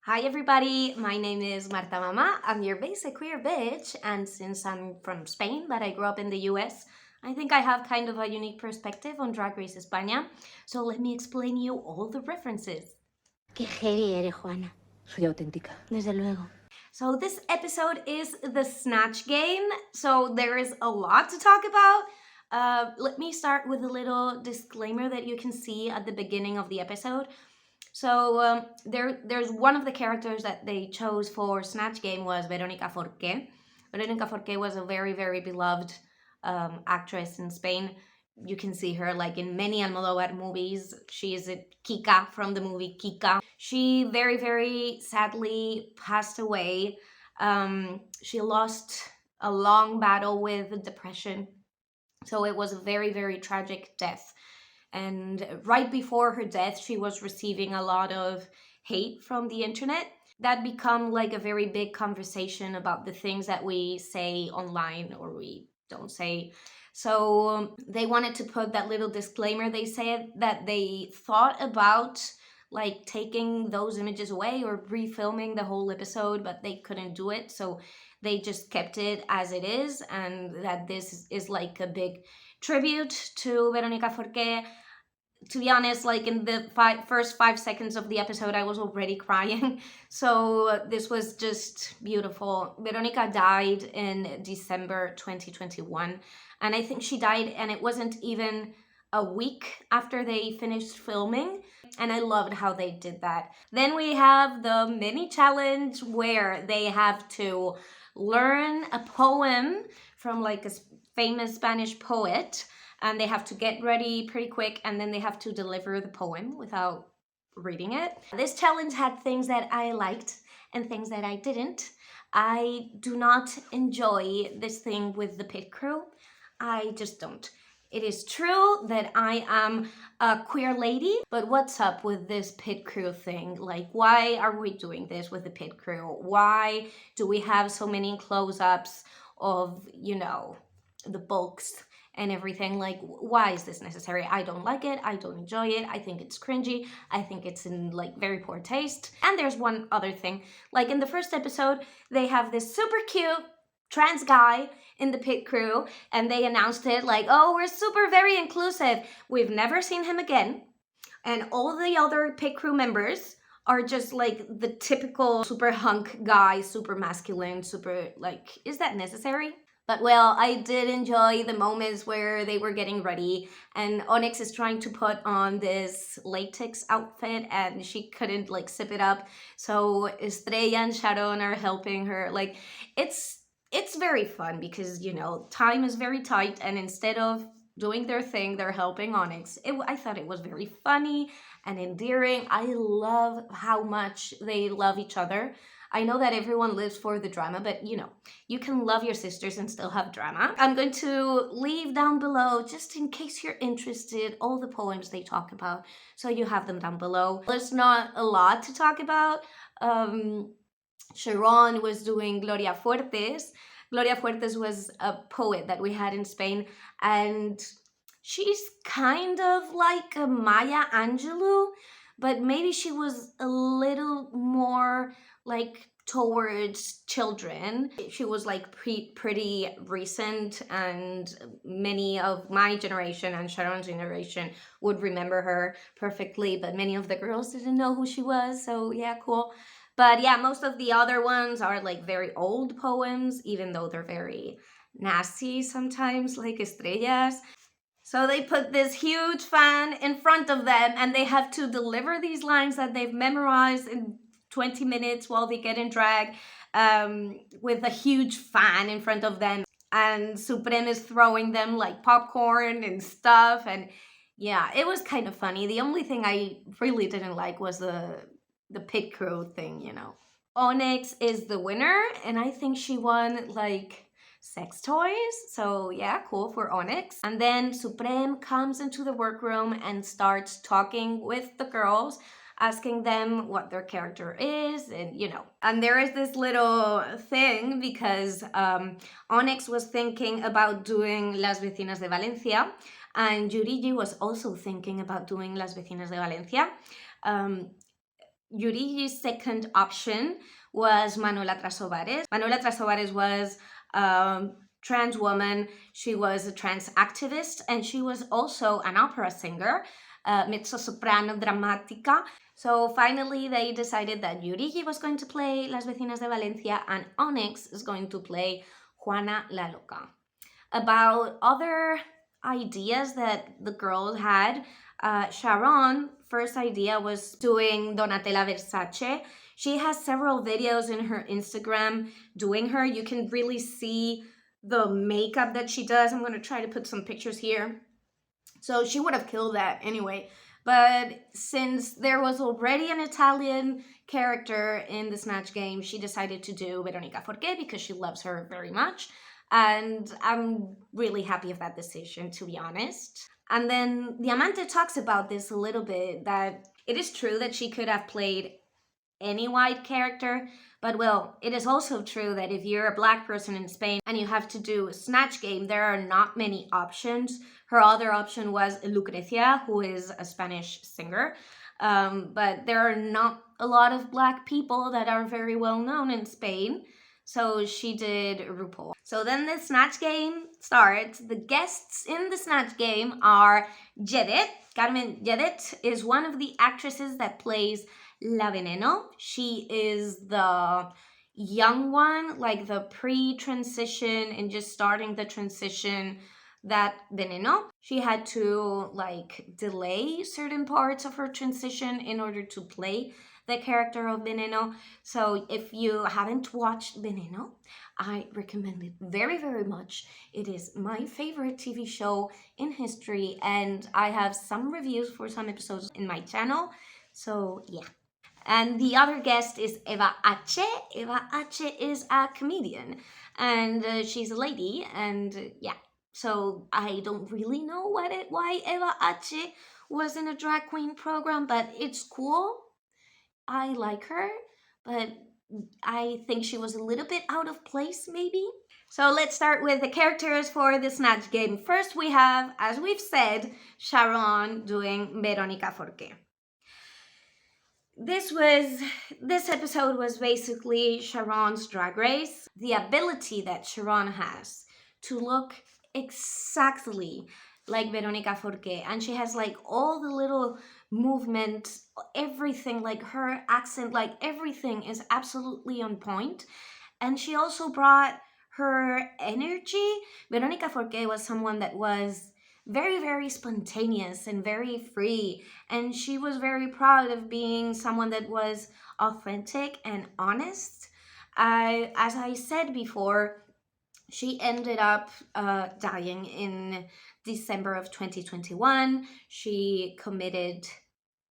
Hi everybody, my name is Marta Mama. I'm your basic queer bitch, and since I'm from Spain but I grew up in the US, I think I have kind of a unique perspective on Drag Race España, so let me explain you all the references. Qué heavy eres, Juana. Soy auténtica. Desde luego. So this episode is the Snatch Game, so there is a lot to talk about. Let me start with a little disclaimer that you can see at the beginning of the episode. So there's one of the characters that they chose for Snatch Game was Verónica Forqué. Verónica Forqué was a very, very beloved actress in Spain. You can see her like in many Almodóvar movies. She is a Kika from the movie Kika. She very, very sadly passed away. She lost a long battle with depression. So it was a very, very tragic death. And right before her death, she was receiving a lot of hate from the internet. That become like a very big conversation about the things that we say online or we don't say. So they wanted to put that little disclaimer. They said that they thought about like taking those images away or refilming the whole episode, but they couldn't do it. So they just kept it as it is, and that this is like a big tribute to Verónica Forqué. To be honest, like in the first 5 seconds of the episode, I was already crying. So this was just beautiful. Veronica died in December 2021. And I think she died, and it wasn't even a week after they finished filming. And I loved how they did that. Then we have the mini challenge where they have to learn a poem from like a famous Spanish poet, and they have to get ready pretty quick, and then they have to deliver the poem without reading it. This challenge had things that I liked and things that I didn't. I do not enjoy this thing with the pit crew. I just don't. It is true that I am a queer lady, but what's up with this pit crew thing? Like, why are we doing this with the pit crew? Why do we have so many close-ups of, the bulks and everything? Like, why is this necessary? I don't like it. I don't enjoy it. I think it's cringy. I think it's in like very poor taste. And there's one other thing. Like in the first episode, they have this super cute trans guy in the pit crew, and they announced it like, oh, we're super very inclusive. We've never seen him again. And all the other pit crew members are just like the typical super hunk guy, super masculine, super like, is that necessary? But well, I did enjoy the moments where they were getting ready, and Onyx is trying to put on this latex outfit and she couldn't like zip it up. So Estrella and Sharonne are helping her. Like, it's very fun because, time is very tight, and instead of doing their thing, they're helping Onyx. I thought it was very funny and endearing. I love how much they love each other. I know that everyone lives for the drama, but you can love your sisters and still have drama. I'm going to leave down below, just in case you're interested, all the poems they talk about, so you have them down below. There's not a lot to talk about. Sharonne was doing Gloria Fuertes. Gloria Fuertes was a poet that we had in Spain, and she's kind of like a Maya Angelou, but maybe she was a little more like towards children. She was like pretty recent, and many of my generation and Sharonne's generation would remember her perfectly, but many of the girls didn't know who she was, so yeah, cool. But yeah, most of the other ones are like very old poems, even though they're very nasty sometimes, like Estrellas. So they put this huge fan in front of them, and they have to deliver these lines that they've memorized in 20 minutes while they get in drag, with a huge fan in front of them. And Supreme is throwing them like popcorn and stuff. And yeah, it was kind of funny. The only thing I really didn't like was the pit crew thing, Onyx is the winner, and I think she won like sex toys. So yeah, cool for Onyx. And then Supreme comes into the workroom and starts talking with the girls, asking them what their character is, and there is this little thing because Onyx was thinking about doing Las Vecinas de Valencia, and Yurigi was also thinking about doing Las Vecinas de Valencia. Yuri's second option was Manuela Trasobares. Manuela Trasobares was a trans woman. She was a trans activist, and she was also an opera singer, mezzo-soprano dramática. So finally, they decided that Yurigi was going to play Las Vecinas de Valencia, and Onyx is going to play Juana la Loca. About other ideas that the girls had, Sharonne, first idea was doing Donatella Versace. She has several videos in her Instagram doing her. You can really see the makeup that she does. I'm going to try to put some pictures here. So she would have killed that anyway. But since there was already an Italian character in the Snatch Game, she decided to do Veronica Forqué because she loves her very much. And I'm really happy with that decision, to be honest. And then Diamante talks about this a little bit, that it is true that she could have played any white character, but well, it is also true that if you're a black person in Spain and you have to do a Snatch Game, there are not many options. Her other option was Lucrecia, who is a Spanish singer, but there are not a lot of black people that are very well known in Spain, so she did RuPaul. So then the Snatch Game starts. The guests in the Snatch Game are Jedet. Carmen Jedet is one of the actresses that plays La Veneno. She is the young one, like the pre-transition and just starting the transition, that Veneno. She had to delay certain parts of her transition in order to play the character of Veneno. So if you haven't watched Veneno, I recommend it very, very much. It is my favorite TV show in history, and I have some reviews for some episodes in my channel. So yeah. And the other guest is Eva H. Eva H is a comedian, and she's a lady, and yeah. So I don't really know why Eva H was in a drag queen program, but it's cool. I like her, but I think she was a little bit out of place, maybe. So let's start with the characters for the Snatch Game. First we have, as we've said, Sharonne doing Veronica Forqué. This episode was basically Sharonne's drag race. The ability that Sharonne has to look exactly like Veronica Forqué, and she has all the little movements, everything, her accent, everything is absolutely on point. And she also brought her energy. Veronica Forqué was someone that was very, very spontaneous and very free, and she was very proud of being someone that was authentic and honest. As I said before, she ended up dying in December of 2021. She committed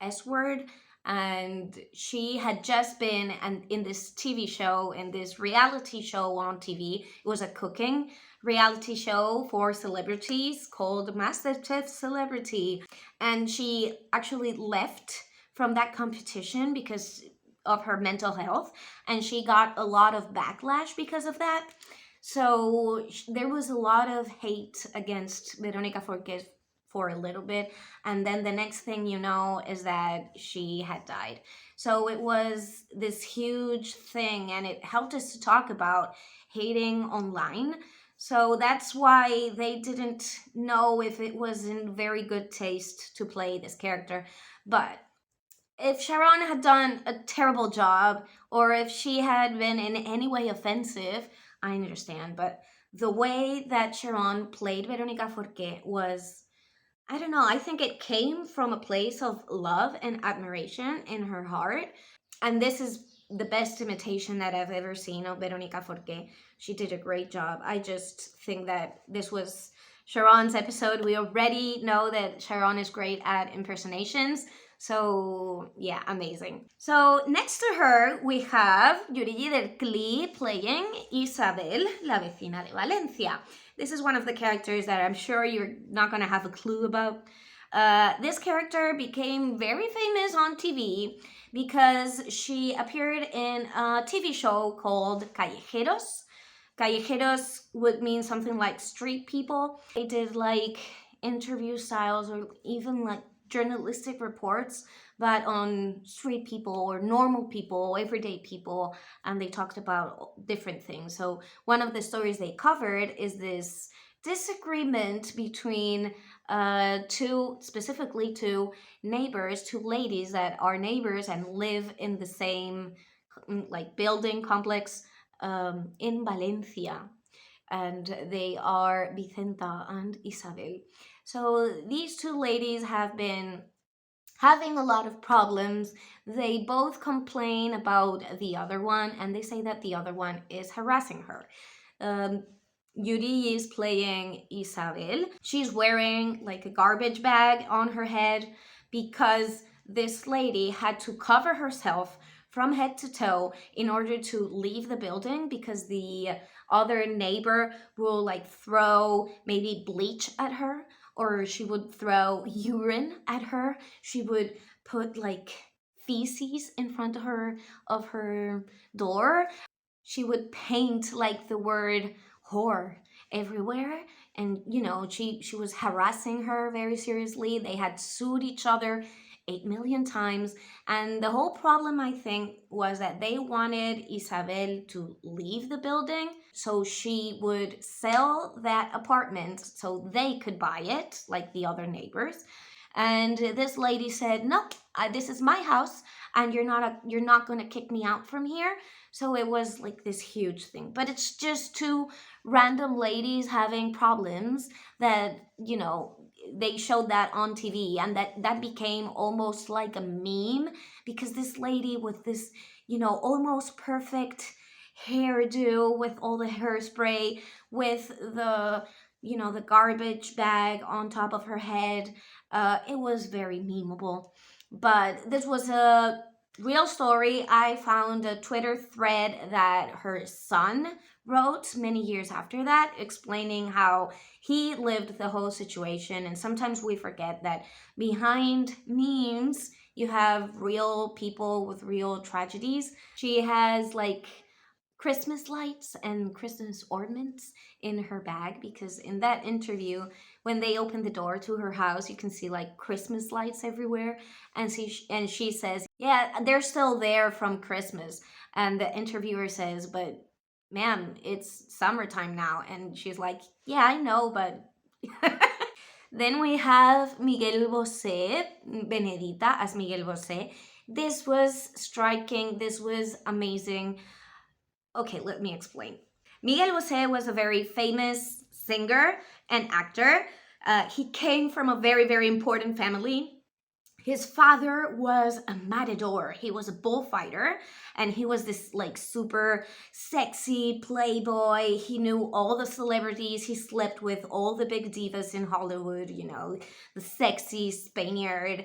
S-word, and she had just been in this TV show, in this reality show on TV. It was a cooking reality show for celebrities called MasterChef Celebrity, and she actually left from that competition because of her mental health, and she got a lot of backlash because of that. So there was a lot of hate against Veronica Forqué for a little bit, and then the next thing you know is that she had died. So it was this huge thing, and it helped us to talk about hating online. So that's why they didn't know if it was in very good taste to play this character. But if Sharonne had done a terrible job, or if she had been in any way offensive, I understand. But the way that Sharonne played Veronica Forqué was, I don't know, I think it came from a place of love and admiration in her heart. And this is the best imitation that I've ever seen of Veronica Forqué. She did a great job. I just think that this was Sharonne's episode. We already know that Sharonne is great at impersonations. So yeah, amazing. So next to her, we have Yurigi del Cli playing Isabel, la vecina de Valencia. This is one of the characters that I'm sure you're not going to have a clue about. This character became very famous on TV because she appeared in a TV show called Callejeros. Callejeros would mean something like street people. They did interview styles or even journalistic reports, but on street people or normal people, everyday people, and they talked about different things. So one of the stories they covered is this disagreement between specifically two neighbors, two ladies that are neighbors and live in the same like building complex in Valencia, and they are Vicenta and Isabel. So these two ladies have been having a lot of problems. They both complain about the other one, and they say that the other one is harassing her. Yuri is playing Isabel. She's wearing like a garbage bag on her head because this lady had to cover herself from head to toe in order to leave the building, because the other neighbor will like throw maybe bleach at her, or she would throw urine at her. She would put like feces in front of her door. She would paint like the word whore everywhere, and she was harassing her very seriously. They had sued each other 8 million times, and the whole problem, I think, was that they wanted Isabel to leave the building so she would sell that apartment so they could buy it like the other neighbors. And this lady said, no, this is my house, and you're not going to kick me out from here. So it was like this huge thing. But it's just two random ladies having problems that, they showed that on TV, and that became almost like a meme, because this lady with this, almost perfect hairdo with all the hairspray, with the garbage bag on top of her head, it was very memeable. But this was a real story. I found a Twitter thread that her son wrote many years after that, explaining how he lived the whole situation. And sometimes we forget that behind memes, you have real people with real tragedies. She has like Christmas lights and Christmas ornaments in her bag, because in that interview, when they open the door to her house, you can see like Christmas lights everywhere, and she says, yeah, they're still there from Christmas. And the interviewer says, but ma'am, it's summertime now. And she's like, yeah, I know, but then we have Miguel Gosse, Benedita as Miguel Gosse. This was striking. This was amazing. Okay, let me explain. Miguel Gosse was a very famous singer and actor. He came from a very, very important family. His father was a matador. He was a bullfighter, and he was this like super sexy playboy. He knew all the celebrities. He slept with all the big divas in Hollywood, the sexy Spaniard,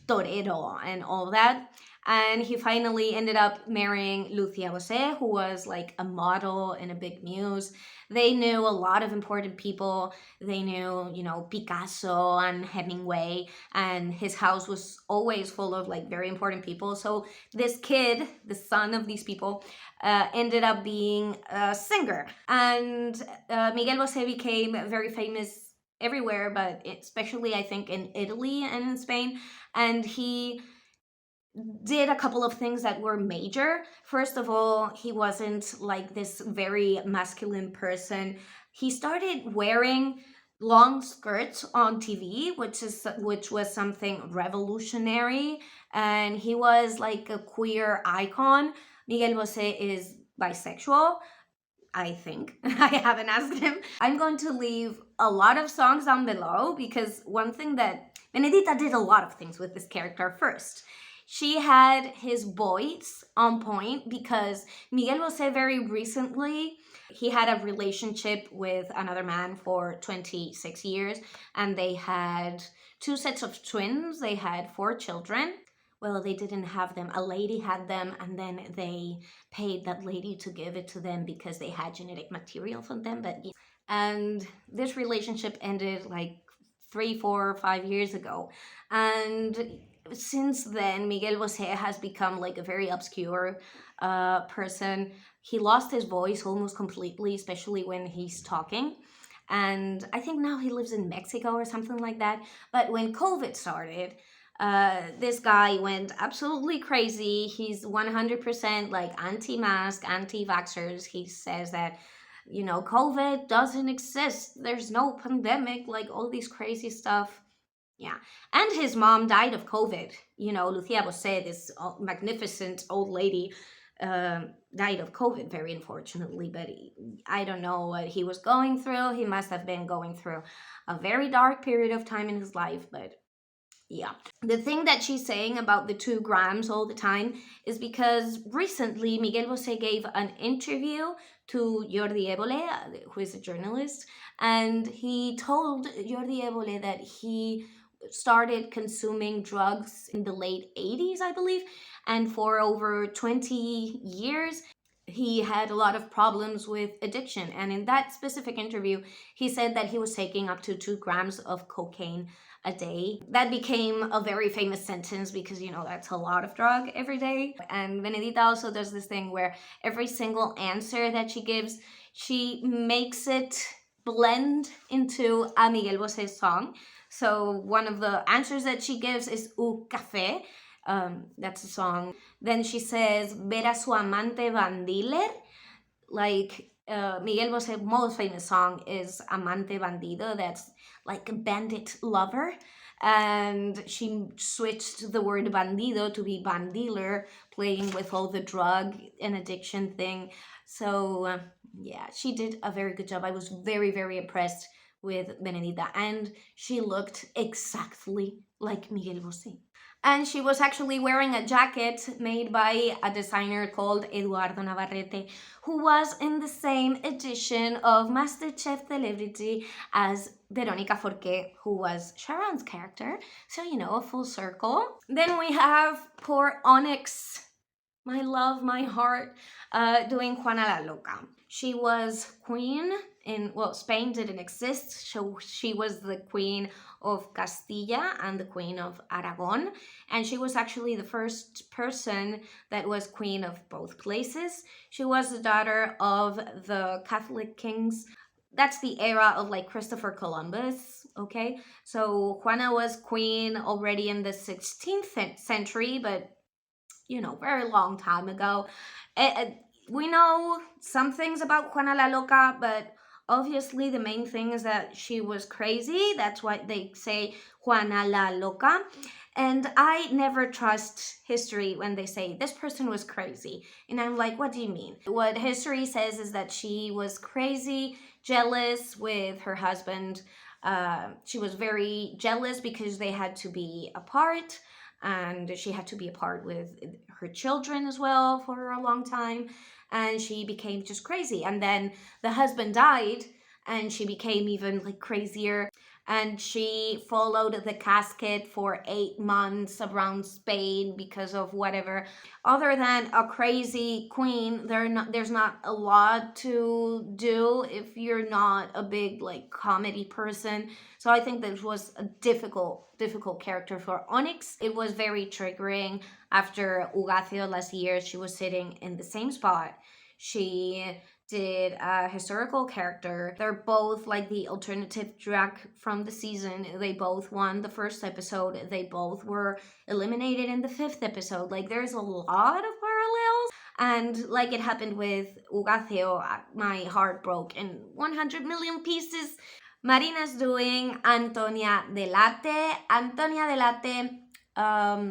torero, and all that. And he finally ended up marrying Lucia Gosse, who was like a model in a big muse. They knew a lot of important people. They knew, Picasso and Hemingway, and his house was always full of like very important people. So this kid, the son of these people, ended up being a singer. And Miguel Gosse became very famous everywhere, but especially I think in Italy and in Spain. And he did a couple of things that were major. First of all, he wasn't like this very masculine person. He started wearing long skirts on TV, which was something revolutionary, and he was like a queer icon. Miguel Gosse is bisexual, I think. I haven't asked him. I'm going to leave a lot of songs down below, because one thing that Benedita did a lot of things with this character. First, she had his voice on point, because Miguel Gosse very recently, he had a relationship with another man for 26 years, and they had 2 sets of twins. They had 4 children. Well, they didn't have them. A lady had them, and then they paid that lady to give it to them because they had genetic material from them. And this relationship ended like 3, 4, 5 years ago. And since then, Miguel Gosse has become like a very obscure person. He lost his voice almost completely, especially when he's talking. and I think now he lives in Mexico or something like that. But when COVID started, this guy went absolutely crazy. He's 100% like anti-mask, anti-vaxxers. He says that, COVID doesn't exist. There's no pandemic, like all these crazy stuff. Yeah. And his mom died of COVID. Lucia Bosse, this magnificent old lady, died of COVID, very unfortunately. But I don't know what he was going through. He must have been going through a very dark period of time in his life. But yeah. The thing that she's saying about the 2 grams all the time is because recently Miguel Gosse gave an interview to Jordi Évole, who is a journalist, and he told Jordi Évole that he started consuming drugs in the late 80s, I believe, and for over 20 years he had a lot of problems with addiction. And in that specific interview, he said that he was taking up to 2 grams of cocaine a day. That became a very famous sentence because, that's a lot of drug every day. And Benedita also does this thing where every single answer that she gives, she makes it blend into a Miguel Bosé song. So one of the answers that she gives is U Café. That's a song. Then she says, ver a su amante bandiler. Like, Miguel Bosé's most famous song is Amante Bandido. That's like a bandit lover. And she switched the word bandido to be bandiler, playing with all the drug and addiction thing. So, yeah, she did a very good job. I was very, very impressed with Benedita. And she looked exactly like Miguel Bosé. And she was actually wearing a jacket made by a designer called Eduardo Navarrete, who was in the same edition of MasterChef Celebrity as Verónica Forqué, who was Sharonne's character. So, a full circle. Then we have poor Onyx, my love, my heart, doing Juana la Loca. She was queen Spain didn't exist, so she was the queen of Castilla and the queen of Aragon, and she was actually the first person that was queen of both places. She was the daughter of the Catholic kings. That's the era of like Christopher Columbus, okay? So Juana was queen already in the 16th century, but very long time ago. We know some things about Juana la Loca, but obviously the main thing is that she was crazy. That's why they say Juana la Loca. And I never trust history when they say this person was crazy. And I'm like, what do you mean? What history says is that she was crazy, jealous with her husband. She was very jealous because they had to be apart. And she had to be apart with her children as well for a long time. And she became just crazy. And then the husband died and she became even like crazier. And she followed the casket for 8 months around Spain because of whatever. Other than a crazy queen, there's not a lot to do if you're not a big like comedy person. So I think this was a difficult character for Onyx. It was very triggering. After Ugacio last year, she was sitting in the same spot. She did a historical character. They're both like the alternative drag from the season. They both won the first episode. They both were eliminated in the 5th episode. Like, there's a lot of parallels. And like it happened with Ugacio, my heart broke in 100 million pieces. Marina's doing Antonia Delate. Antonia Delate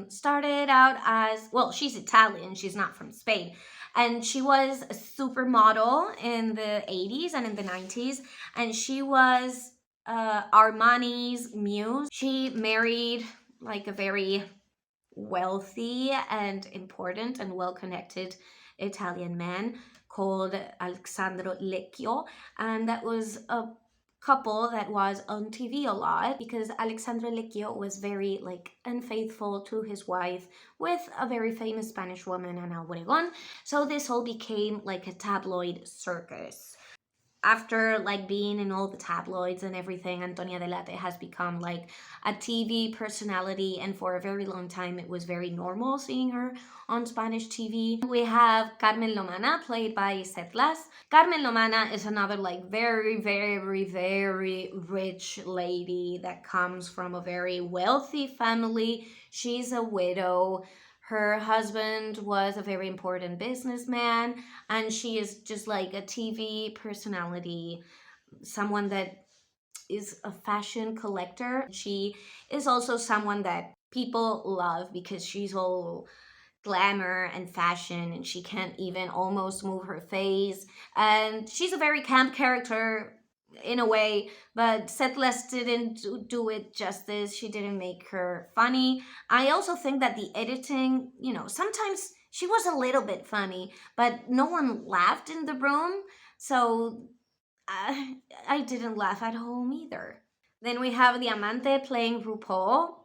started out as, well, she's Italian. She's not from Spain. And she was a supermodel in the 80s and in the 90s. And she was Armani's muse. She married like a very wealthy and important and well-connected Italian man called Alessandro Lecchio. And that was a couple that was on TV a lot because Alessandro Lecchio was very like unfaithful to his wife with a very famous Spanish woman, Ana Obregón. So this all became like a tabloid circus. after like being in all the tabloids and everything, Antonia Delate has become like a TV personality, and for a very long time it was very normal seeing her on Spanish TV. We have Carmen Lomana, played by Setlas. Carmen Lomana is another like very, very, very rich lady that comes from a very wealthy family. She's a widow. Her husband was a very important businessman, and she is just like a TV personality, someone that is a fashion collector. She is also someone that people love because she's all glamour and fashion, and she can't even almost move her face. And she's a very camp character in a way, but Settlers didn't do it justice. She didn't make her funny. I also think that the editing, sometimes she was a little bit funny, but no one laughed in the room, so I didn't laugh at home either. Then we have Diamante playing RuPaul.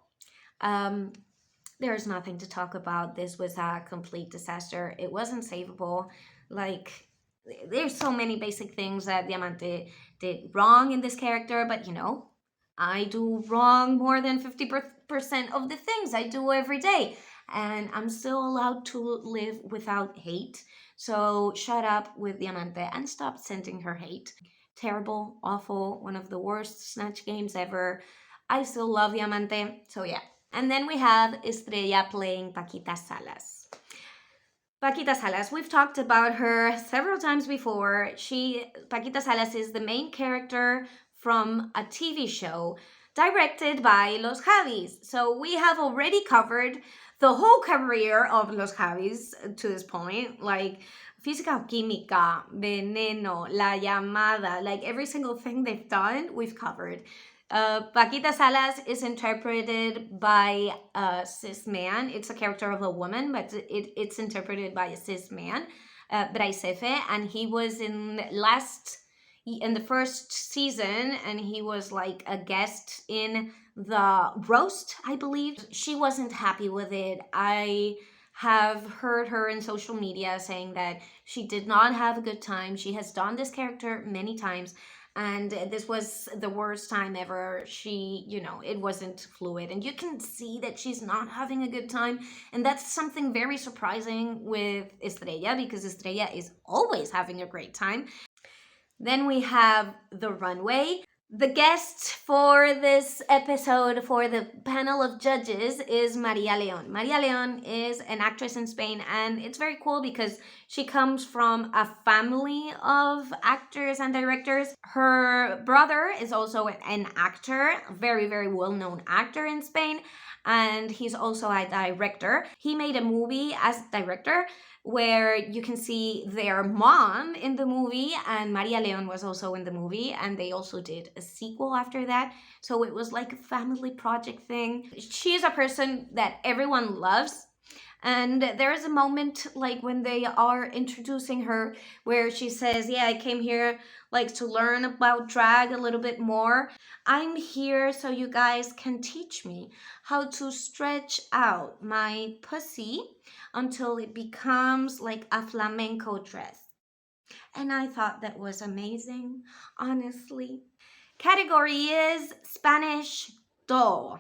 There's nothing to talk about. This was a complete disaster. It wasn't savable. Like, there's so many basic things that Diamante did wrong in this character, but I do wrong more than 50% of the things I do every day, and I'm still allowed to live without hate. So shut up with Diamante and stop sending her hate. Terrible, awful, one of the worst Snatch games ever. I still love Diamante, so yeah. And then we have Estrella playing Paquita Salas. Paquita Salas, we've talked about her several times before. Paquita Salas is the main character from a TV show directed by Los Javis. So we have already covered the whole career of Los Javis to this point, like Física o Química, Veneno, La Llamada, like every single thing they've done, we've covered. Paquita Salas is interpreted by a cis man. It's a character of a woman, but it's interpreted by a cis man, Brais Efe, and he was in the first season, and he was like a guest in the roast, I believe. She wasn't happy with it. I have heard her in social media saying that she did not have a good time. She has done this character many times, and this was the worst time ever. It wasn't fluid, and you can see that she's not having a good time, and that's something very surprising with Estrella, because Estrella is always having a great time. Then we have the runway. The guest for this episode, for the panel of judges, is Maria León. Maria León is an actress in Spain, and it's very cool because she comes from a family of actors and directors. Her brother is also an actor, very, very well-known actor in Spain, and he's also a director. He made a movie as director where you can see their mom in the movie, and Maria León was also in the movie, and they also did a sequel after that. So it was like a family project thing. She is a person that everyone loves, and there is a moment like when they are introducing her where she says, yeah, I came here like to learn about drag a little bit more. I'm here so you guys can teach me how to stretch out my pussy until it becomes like a flamenco dress. And I thought that was amazing, honestly. Category is Spanish do.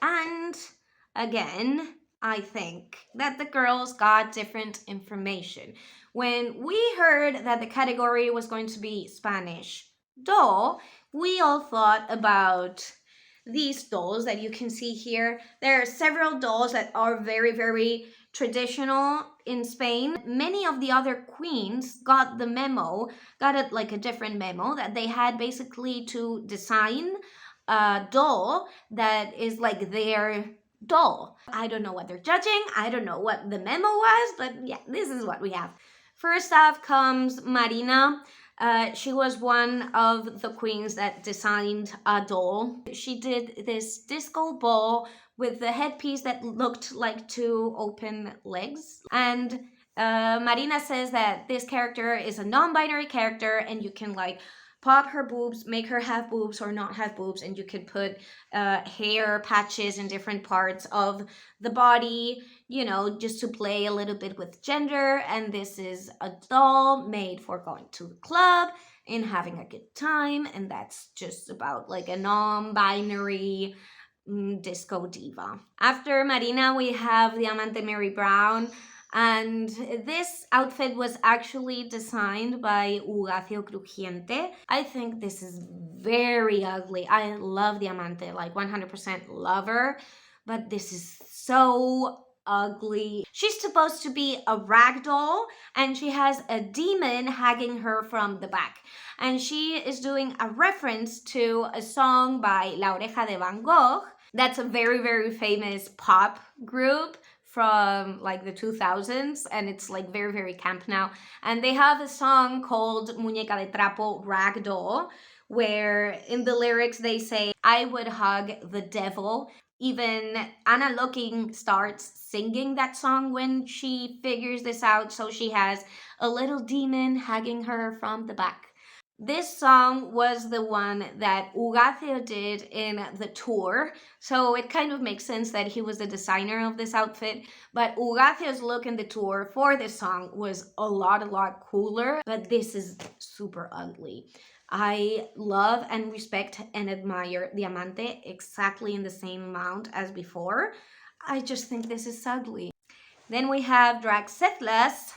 And again, I think that the girls got different information. When we heard that the category was going to be Spanish do, we all thought about these dolls that you can see here. There are several dolls that are very, very traditional in Spain. Many of the other queens got a different memo that they had basically to design a doll that is like their doll. I don't know what they're judging. I don't know what the memo was, but yeah, this is what we have. First off comes Marina. She was one of the queens that designed a doll. She did this disco ball with the headpiece that looked like two open legs. And Marina says that this character is a non-binary character, and you can like pop her boobs, make her have boobs or not have boobs, and you can put hair patches in different parts of the body, just to play a little bit with gender. And this is a doll made for going to the club in having a good time, and that's just about like a non-binary disco diva. After Marina, we have Diamante Mary Brown, and this outfit was actually designed by Ugacio Crujiente. I think this is very ugly. I love Diamante, like 100% love her, but this is so ugly. She's supposed to be a rag doll, and she has a demon hanging her from the back. And she is doing a reference to a song by La Oreja de Van Gogh. That's a very, very famous pop group from like the 2000s, and it's like very, very camp now. And they have a song called Muñeca de Trapo Rag Doll, where in the lyrics they say, I would hug the devil. Even Ana Looking starts singing that song when she figures this out, so she has a little demon hugging her from the back. This song was the one that Ugacio did in the tour, so it kind of makes sense that he was the designer of this outfit, but Ugacio's look in the tour for this song was a lot cooler, but this is super ugly. I love and respect and admire Diamante exactly in the same amount as before. I just think this is ugly. Then we have Drag Race.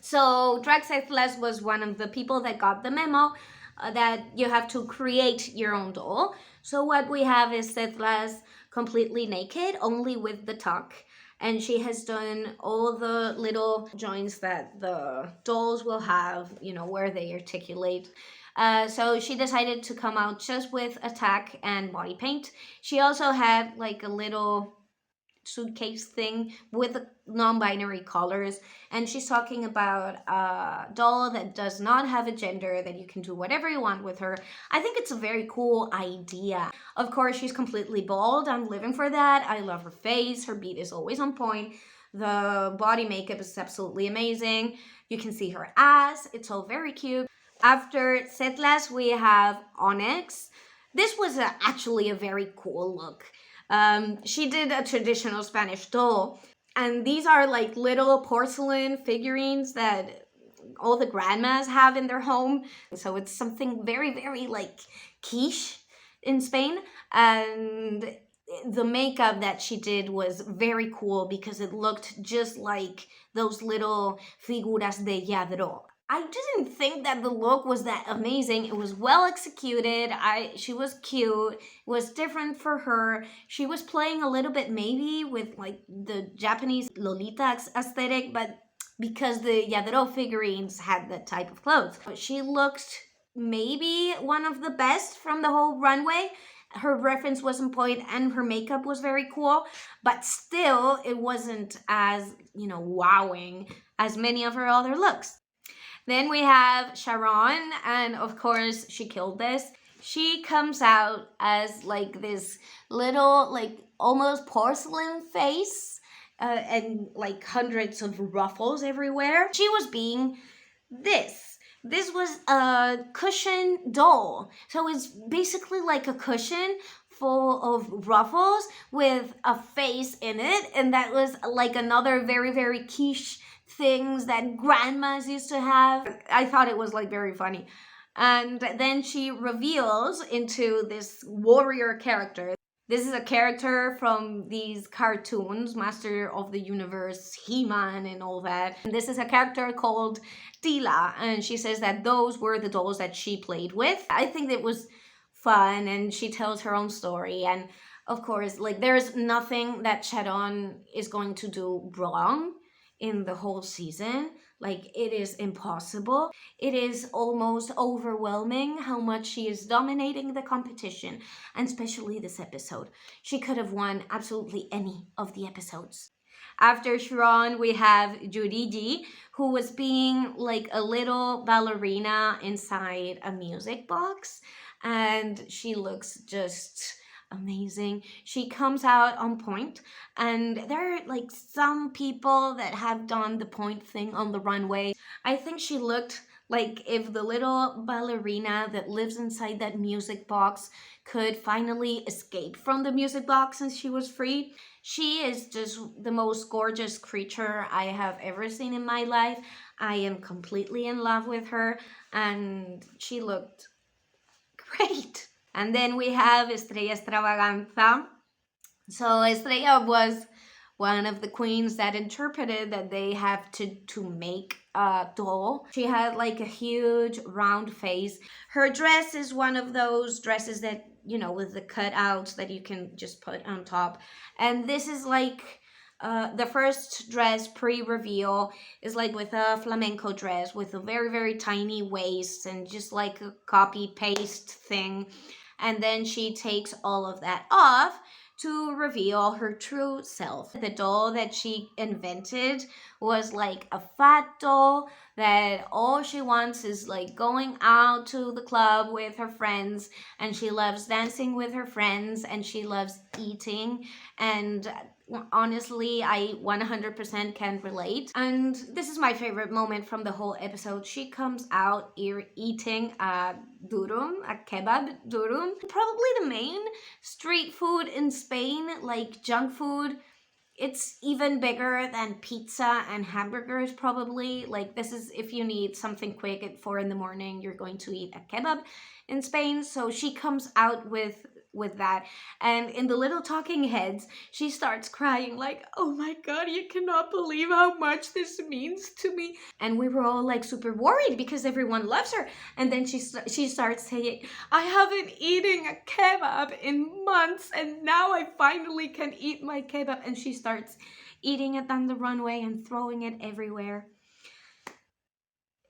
So Drag Race was one of the people that got the memo that you have to create your own doll. So what we have is Setlas completely naked, only with the tuck. And she has done all the little joints that the dolls will have, you know, where they articulate. So she decided to come out just with a tack and body paint. She also had like a little suitcase thing with non-binary colors, and she's talking about a doll that does not have a gender, that you can do whatever you want with her. I think it's a very cool idea. Of course, she's completely bald. I'm living for that. I love her face. Her beat is always on point. The body makeup is absolutely amazing. You can see her ass. It's all very cute. After Setlas, we have Onyx. This was actually a very cool look. She did a traditional Spanish doll, and these are like little porcelain figurines that all the grandmas have in their home. So it's something very, very like quiche in Spain. And the makeup that she did was very cool because it looked just like those little figuras de lladro. I didn't think that the look was that amazing. It was well executed. She was cute. It was different for her. She was playing a little bit maybe with like the Japanese Lolita aesthetic, but because the Yadro figurines had that type of clothes. She looked maybe one of the best from the whole runway. Her reference was on point and her makeup was very cool, but still it wasn't as, you know, wowing as many of her other looks. Then we have Sharonne, and of course she killed this. She comes out as like this little, like almost porcelain face, and like hundreds of ruffles everywhere. She was being this. This was a cushion doll. So it's basically like a cushion full of ruffles with a face in it, and that was like another very, very quiche things that grandmas used to have. I thought it was like very funny. And then she reveals into this warrior character. This is a character from these cartoons, Master of the Universe, He-Man and all that. And this is a character called Tila, and she says that those were the dolls that she played with. I think it was fun, and she tells her own story. And of course, like there's nothing that Sharonne is going to do wrong in the whole season. Like, it is impossible. It is almost overwhelming how much she is dominating the competition, and especially this episode. She could have won absolutely any of the episodes. After Sharonne, we have Yurigi, who was being like a little ballerina inside a music box, and she looks just amazing. She comes out on point, and there are like some people that have done the point thing on the runway. I think she looked like if the little ballerina that lives inside that music box could finally escape from the music box since she was free. She is just the most gorgeous creature I have ever seen in my life. I am completely in love with her, and she looked great. And then we have Estrella Estravaganza. So Estrella was one of the queens that interpreted that they have to make a doll. She had like a huge round face. Her dress is one of those dresses that, you know, with the cutouts that you can just put on top. And this is like the first dress pre-reveal is like with a flamenco dress with a very, very tiny waist and just like a copy-paste thing. And then she takes all of that off to reveal her true self. The doll that she invented was like a fat doll that all she wants is like going out to the club with her friends, and she loves dancing with her friends, and she loves eating. And honestly, I 100% can relate. And this is my favorite moment from the whole episode. She comes out eating a durum, a kebab durum. Probably the main street food in Spain, like junk food. It's even bigger than pizza and hamburgers, probably. Like, this is if you need something quick at 4 a.m, you're going to eat a kebab in Spain. So she comes out with that, and in the little talking heads she starts crying like, oh my god, you cannot believe how much this means to me. And we were all like super worried because everyone loves her. And then she starts saying, I haven't eaten a kebab in months, and now I finally can eat my kebab. And she starts eating it on the runway and throwing it everywhere.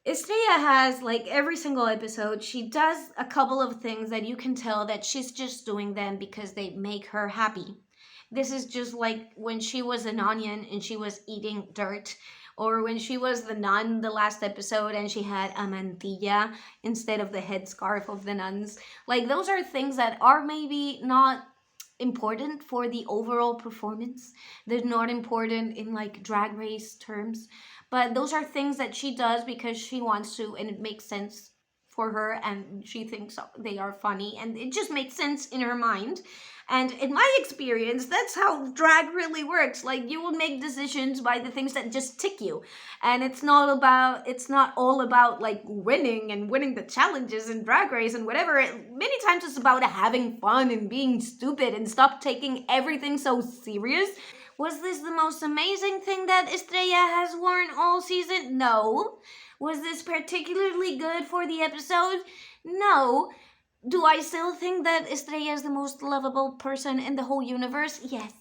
Estrella has, like, every single episode, she does a couple of things that you can tell that she's just doing them because they make her happy. This is just like when she was an onion and she was eating dirt, or when she was the nun the last episode and she had a mantilla instead of the headscarf of the nuns. Like, those are things that are maybe not important for the overall performance. They're not important in like drag race terms, but those are things that she does because she wants to, and it makes sense for her, and she thinks they are funny, and it just makes sense in her mind. And in my experience, that's how drag really works. Like, you will make decisions by the things that just tick you. And it's not all about like winning and winning the challenges in Drag Race and whatever. Many times it's about having fun and being stupid and stop taking everything so serious. Was this the most amazing thing that Estrella has worn all season? No. Was this particularly good for the episode? No. Do I still think that Estrella is the most lovable person in the whole universe? Yes.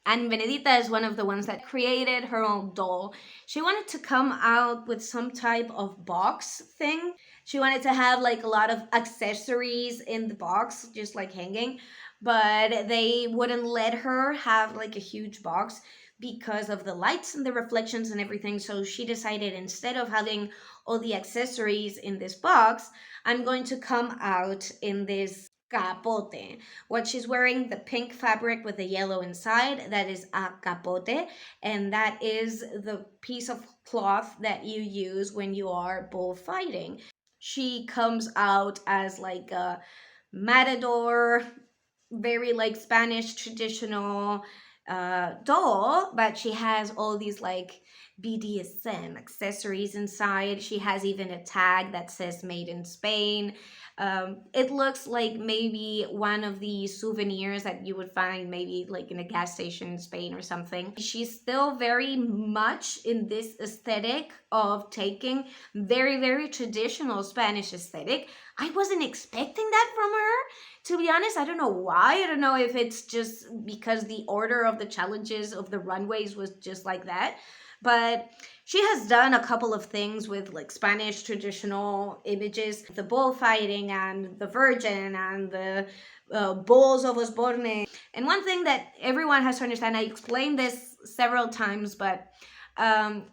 And Benedita is one of the ones that created her own doll. She wanted to come out with some type of box thing. She wanted to have like a lot of accessories in the box, just like hanging. But they wouldn't let her have like a huge box because of the lights and the reflections and everything. So she decided, instead of having all the accessories in this box, I'm going to come out in this capote. What she's wearing, the pink fabric with the yellow inside, that is a capote, and that is the piece of cloth that you use when you are bullfighting. She comes out as like a matador, very like Spanish traditional doll, but she has all these like BDSM accessories inside. She has even a tag that says made in Spain. It looks like maybe one of the souvenirs that you would find maybe like in a gas station in Spain or something. She's still very much in this aesthetic of taking very, very traditional Spanish aesthetic. I wasn't expecting that from her, to be honest. I don't know why. I don't know if it's just because the order of the challenges of the runways was just like that. But she has done a couple of things with like Spanish traditional images, the bullfighting and the Virgin and the bulls of Osborne. And one thing that everyone has to understand, I explained this several times, but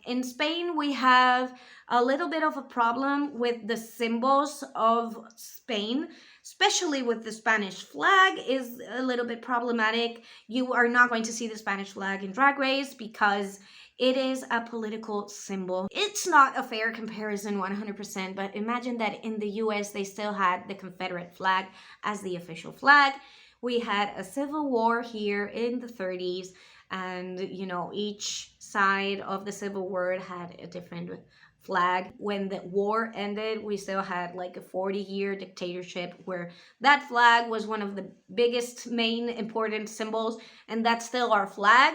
in Spain we have a little bit of a problem with the symbols of Spain, especially with the Spanish flag is a little bit problematic. You are not going to see the Spanish flag in Drag Race because it is a political symbol. It's not a fair comparison 100%, but imagine that in the US they still had the Confederate flag as the official flag. We had a civil war here in the 30s, and each side of the civil war had a different flag. When the war ended, we still had like a 40-year dictatorship where that flag was one of the biggest main important symbols, and that's still our flag.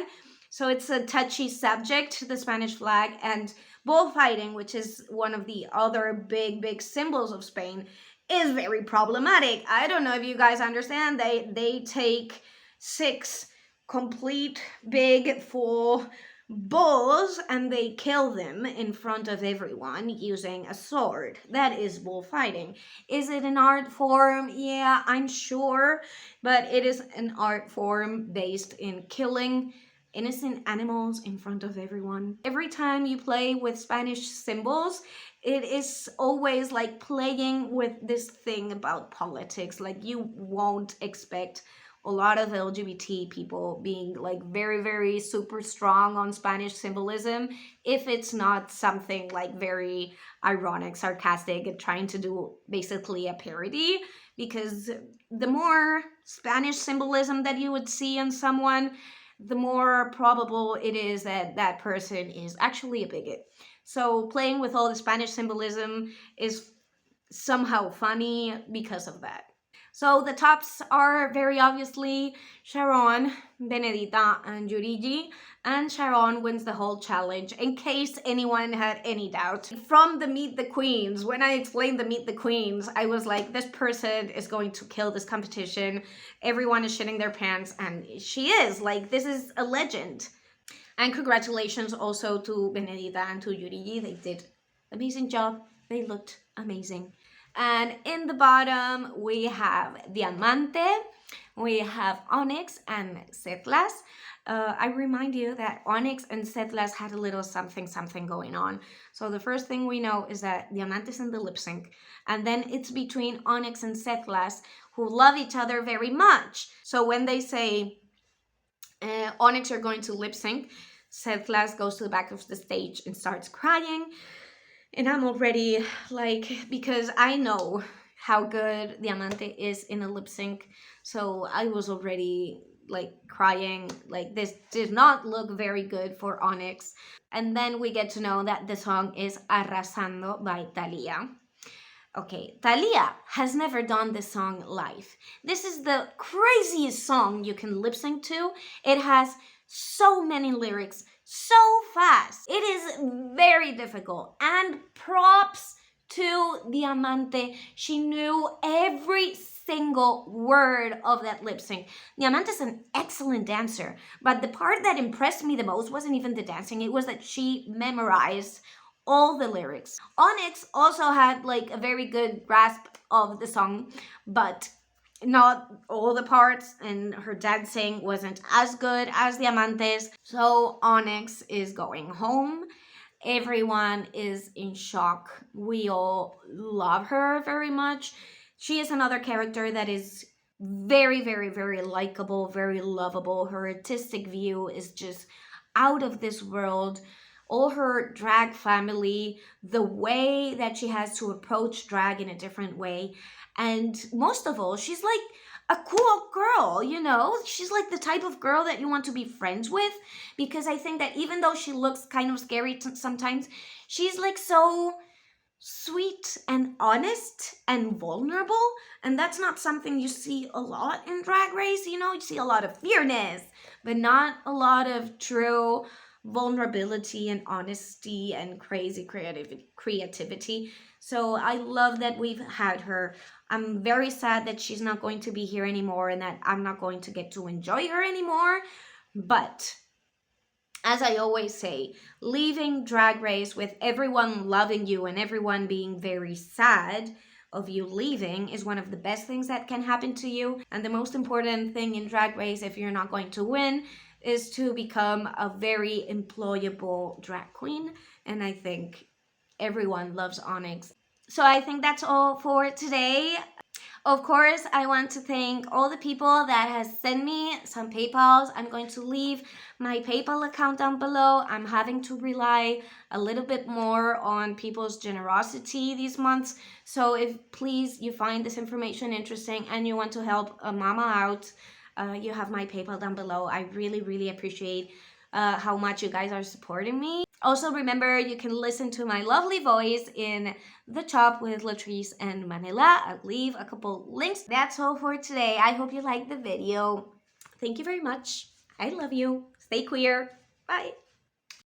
So it's a touchy subject, the Spanish flag. And bullfighting, which is one of the other big symbols of Spain, is very problematic. I don't know if you guys understand. They take 6 complete big full bulls and they kill them in front of everyone using a sword. That is bullfighting. Is it an art form? Yeah, I'm sure, but it is an art form based in killing innocent animals in front of everyone. Every time you play with Spanish symbols, it is always like playing with this thing about politics. Like, you won't expect a lot of LGBT people being like very super strong on Spanish symbolism if it's not something like very ironic, sarcastic, and trying to do basically a parody. Because the more Spanish symbolism that you would see in someone, the more probable it is that that person is actually a bigot. So playing with all the Spanish symbolism is somehow funny because of that. So the tops are very obviously Sharonne, Benedita, and Yurigi, and Sharonne wins the whole challenge, in case anyone had any doubt. From the Meet the Queens, when I explained the Meet the Queens, I was like, this person is going to kill this competition. Everyone is shitting their pants, and she is. Like, this is a legend. And congratulations also to Benedita and to Yurigi. They did an amazing job. They looked amazing. And in the bottom, we have Diamante, we have Onyx and Setlas. I remind you that Onyx and Setlas had a little something going on. So the first thing we know is that Diamante's in the lip sync, and then it's between Onyx and Setlas, who love each other very much. So when they say Onyx are going to lip sync, Setlas goes to the back of the stage and starts crying. And I'm already like, because I know how good Diamante is in a lip sync, so I was already like crying. Like, this did not look very good for Onyx. And then we get to know that the song is Arrasando by Thalía. Okay, Thalía has never done this song live. This is the craziest song you can lip sync to. It has so many lyrics, so fast. It is very difficult. And props to Diamante. She knew every single word of that lip sync. Diamante's an excellent dancer, but the part that impressed me the most wasn't even the dancing. It was that she memorized all the lyrics. Onyx also had like a very good grasp of the song, but not all the parts, and her dancing wasn't as good as Diamante's. So Onyx is going home. Everyone is in shock. We all love her very much. She is another character that is very likable, very lovable. Her artistic view is just out of this world. All her drag family, the way that she has to approach drag in a different way. And most of all, she's like a cool girl, She's like the type of girl that you want to be friends with, because I think that even though she looks kind of scary sometimes, she's like so sweet and honest and vulnerable, and that's not something you see a lot in Drag Race. You see a lot of fierceness, but not a lot of true vulnerability and honesty and crazy creativity. So I love that we've had her. I'm very sad that she's not going to be here anymore and that I'm not going to get to enjoy her anymore. But as I always say, leaving Drag Race with everyone loving you and everyone being very sad of you leaving is one of the best things that can happen to you. And the most important thing in Drag Race, if you're not going to win, is to become a very employable drag queen. And I think everyone loves Onyx. So I think that's all for today. Of course, I want to thank all the people that has sent me some PayPals. I'm going to leave my PayPal account down below. I'm having to rely a little bit more on people's generosity these months. So if please you find this information interesting and you want to help a mama out, You have my PayPal down below. I really appreciate how much you guys are supporting me. Also, remember, you can listen to my lovely voice in The Top with Latrice and Manila. I'll leave a couple links. That's all for today. I hope you liked the video. Thank you very much. I love you. Stay queer. Bye.